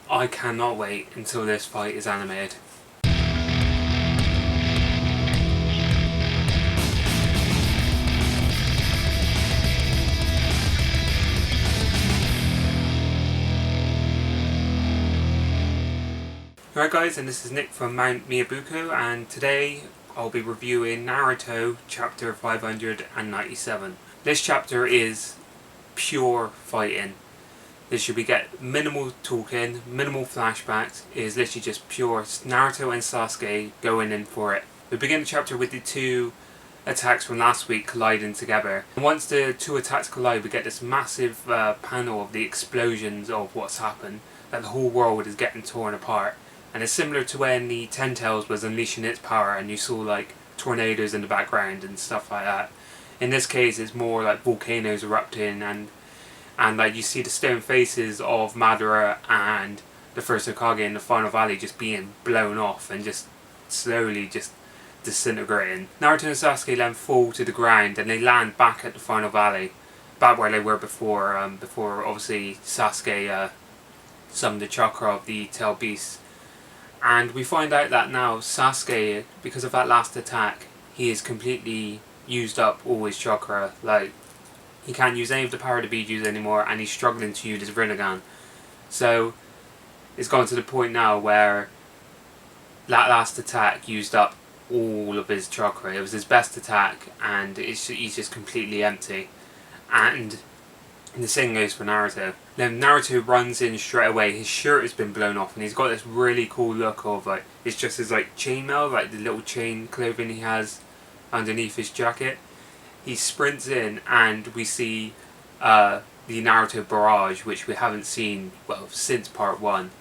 I cannot wait until this fight is animated. Alright guys, and this is Nick from Mount Miyabuko, and today I'll be reviewing Naruto Chapter 597. This chapter is pure fighting. We get minimal talking, minimal flashbacks. It is literally just pure Naruto and Sasuke going in for it. We begin the chapter with the two attacks from last week colliding together. And once the two attacks collide, we get this massive panel of the explosions of what's happened, that the whole world is getting torn apart. And it's similar to when the Ten Tails was unleashing its power and you saw like tornadoes in the background and stuff like that. In this case it's more like volcanoes erupting and like you see the stone faces of Madara and the first Hokage in the final valley just being blown off and just slowly just disintegrating. Naruto and Sasuke then fall to the ground and they land back at the final valley, back where they were before, before obviously Sasuke summoned the chakra of the tail beast. And we find out that now Sasuke, because of that last attack, he has completely used up all his chakra. Like, he can't use any of the power of the Bijus anymore, and he's struggling to use his Rinnegan. So, it's gone to the point now where that last attack used up all of his chakra. It was his best attack, and he's just completely empty. And the same goes for Naruto. Then Naruto runs in straight away. His shirt has been blown off and he's got this really cool look of like, it's just his like chainmail, like the little chain clothing he has underneath his jacket. He sprints in and we see the Naruto barrage, which we haven't seen, well, since part 1.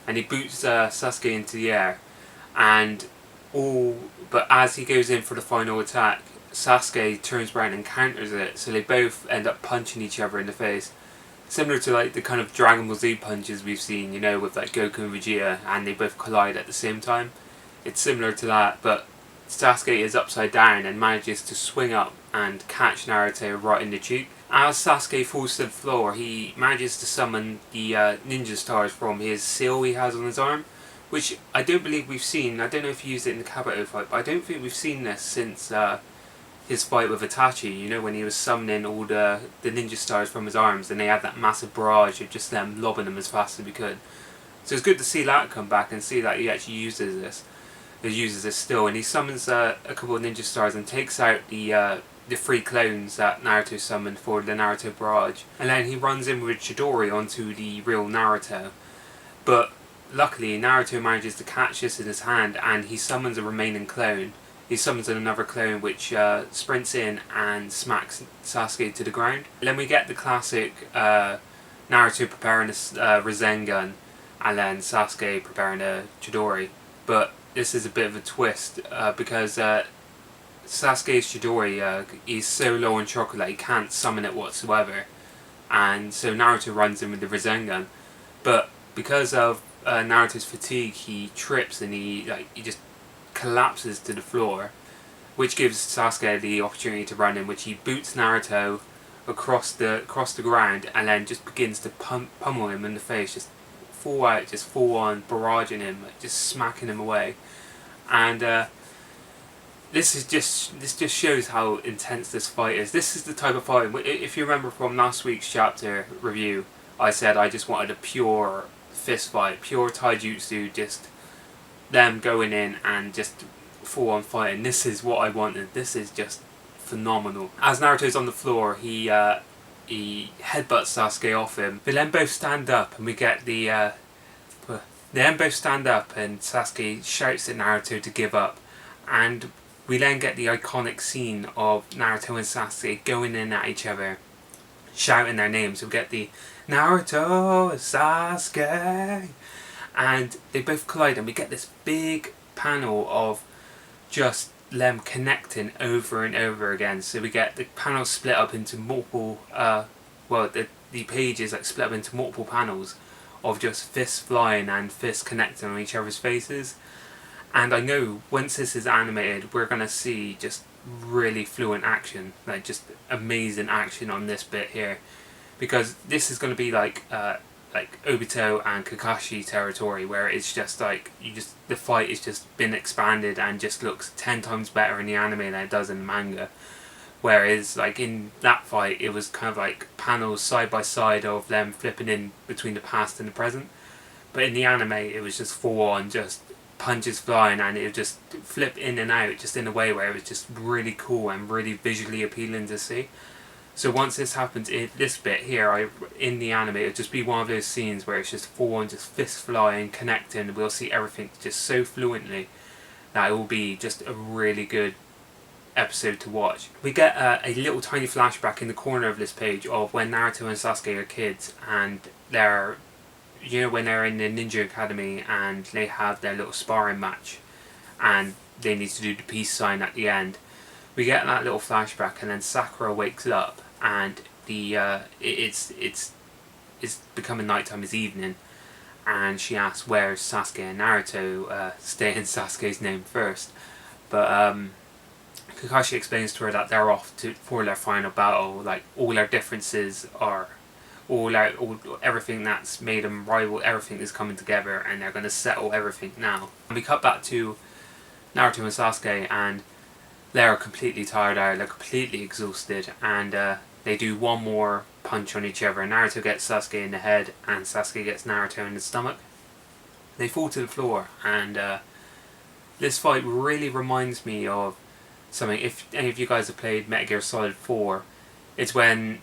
And he boots Sasuke into the air, and but as he goes in for the final attack, Sasuke turns around and counters it, so they both end up punching each other in the face. Similar to like the kind of Dragon Ball Z punches we've seen, you know, with like Goku and Vegeta, and they both collide at the same time. It's similar to that, but Sasuke is upside down and manages to swing up and catch Naruto right in the cheek. As Sasuke falls to the floor, he manages to summon the ninja stars from his seal he has on his arm, which I don't believe we've seen. I don't know if he used it in the Kabuto fight, but I don't think we've seen this since his fight with Itachi, you know, when he was summoning all the ninja stars from his arms and they had that massive barrage of just them lobbing them as fast as we could. So it's good to see that come back and see that he actually uses this. He uses this still, and he summons a couple of ninja stars and takes out the 3 clones that Naruto summoned for the Naruto barrage. And then he runs in with Chidori onto the real Naruto. But luckily Naruto manages to catch this in his hand and he summons a remaining clone. He summons another clone which sprints in and smacks Sasuke to the ground. And then we get the classic Naruto preparing a Rasengan and then Sasuke preparing a Chidori. But this is a bit of a twist because Sasuke's Chidori is so low on chakra that he can't summon it whatsoever. And so Naruto runs in with the Rasengan. But because of Naruto's fatigue, he trips and he just collapses to the floor, which gives Sasuke the opportunity to run in, which he boots Naruto across the ground and then just begins to pummel him in the face, just full on barraging him, just smacking him away. And this just shows how intense this fight is. This is the type of fight, if you remember from last week's chapter review, I said I just wanted a pure fist fight, pure taijutsu, just them going in and just full on fighting. This is what I wanted. This is just phenomenal. As Naruto's on the floor, he headbutts Sasuke off him. They then both stand up and we get they then both stand up and Sasuke shouts at Naruto to give up. And we then get the iconic scene of Naruto and Sasuke going in at each other, shouting their names. We get the Naruto, Sasuke, and they both collide and we get this big panel of just them connecting over and over again. So we get the panel split up into multiple, the page is like split up into multiple panels of just fists flying and fists connecting on each other's faces. And I know once this is animated, we're going to see just really fluent action, like just amazing action on this bit here. Because this is going to be like like Obito and Kakashi territory, where it's just like the fight has just been expanded and just looks 10 times better in the anime than it does in the manga. Whereas like in that fight, it was kind of like panels side by side of them flipping in between the past and the present. But in the anime, it was just full on, just punches flying, and it would just flip in and out just in a way where it was just really cool and really visually appealing to see. So once this happens in this bit here, in the anime, it'll just be one of those scenes where it's just full on, just fist flying, connecting. We'll see everything just so fluently that it will be just a really good episode to watch. We get a little tiny flashback in the corner of this page of when Naruto and Sasuke are kids, and they're, when they're in the ninja academy and they have their little sparring match, and they need to do the peace sign at the end. We get that little flashback, and then Sakura wakes up, and it's becoming nighttime, it's evening, and she asks where's Sasuke and Naruto, staying Sasuke's name first, but Kakashi explains to her that they're off for their final battle. Like, all their differences are, everything that's made them rival, everything is coming together, and they're going to settle everything now. And we cut back to Naruto and Sasuke, and they're completely tired out, they're completely exhausted, and they do one more punch on each other. Naruto gets Sasuke in the head, and Sasuke gets Naruto in the stomach. They fall to the floor, and this fight really reminds me of something. If any of you guys have played Metal Gear Solid 4, it's when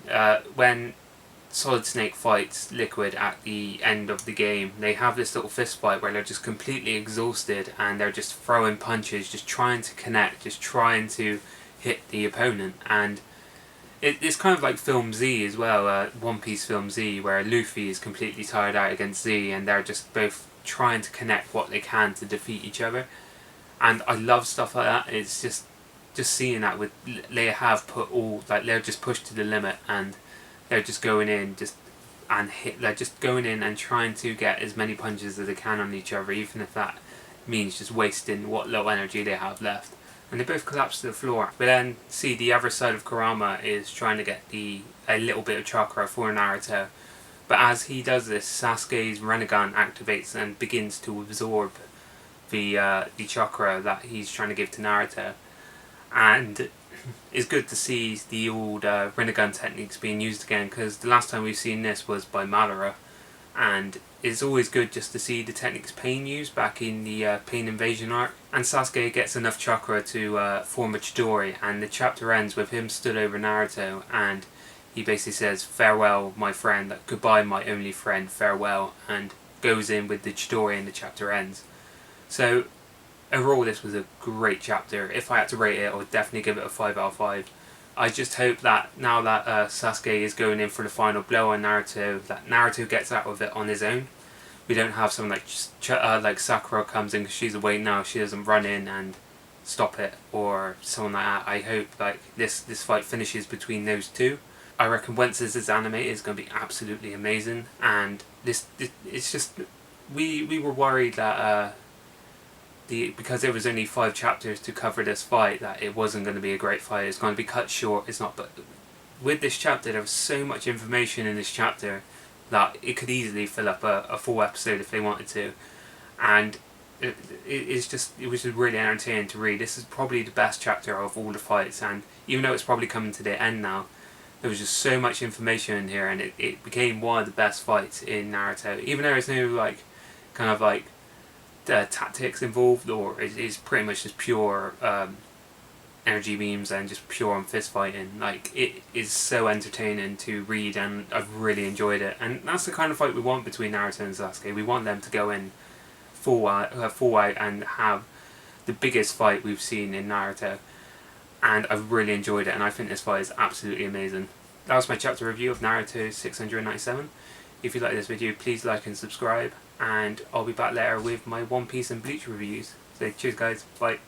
Solid Snake fights Liquid at the end of the game. They have this little fist fight where they're just completely exhausted and they're just throwing punches, just trying to connect, just trying to hit the opponent. And it's kind of like Film Z as well, One Piece Film Z, where Luffy is completely tired out against Z, and they're just both trying to connect what they can to defeat each other. And I love stuff like that. It's just seeing that with, they have put all, like, they're just pushed to the limit, and they're just going in they're just going in and trying to get as many punches as they can on each other, even if that means just wasting what little energy they have left. And they both collapse to the floor. We then see the other side of Kurama is trying to get a little bit of chakra for Naruto. But as he does this, Sasuke's Rinnegan activates and begins to absorb the chakra that he's trying to give to Naruto. And it's good to see the old Rinnegan techniques being used again, because the last time we've seen this was by Madara, and it's always good just to see the techniques Pain used back in the Pain Invasion arc. And Sasuke gets enough chakra to form a Chidori, and the chapter ends with him stood over Naruto, and he basically says, "Farewell, my friend, goodbye, my only friend, farewell," and goes in with the Chidori, and the chapter ends. So overall, this was a great chapter. If I had to rate it, I would definitely give it a 5 out of 5. I just hope that now that Sasuke is going in for the final blow on Naruto, that Naruto gets out of it on his own. We don't have someone like Sakura comes in because she's away now, she doesn't run in and stop it, or someone like that. I hope like this fight finishes between those two. I reckon once this is animated, it's going to be absolutely amazing. And it's just, we were worried that because there was only 5 chapters to cover this fight, that it wasn't going to be a great fight. It's going to be cut short. It's not. But with this chapter, there was so much information in this chapter that it could easily fill up a full episode if they wanted to. And it was just really entertaining to read. This is probably the best chapter of all the fights, and even though it's probably coming to the end now, there was just so much information in here, and it became one of the best fights in Naruto. Even though there's no like kind of like tactics involved, or it's pretty much just pure energy beams and just pure on fist fighting. Like, it is so entertaining to read, and I've really enjoyed it. And that's the kind of fight we want between Naruto and Sasuke. We want them to go in full out and have the biggest fight we've seen in Naruto. And I've really enjoyed it, and I think this fight is absolutely amazing. That was my chapter review of Naruto 697. If you like this video, please like and subscribe, and I'll be back later with my One Piece and Bleach reviews. So cheers guys, bye.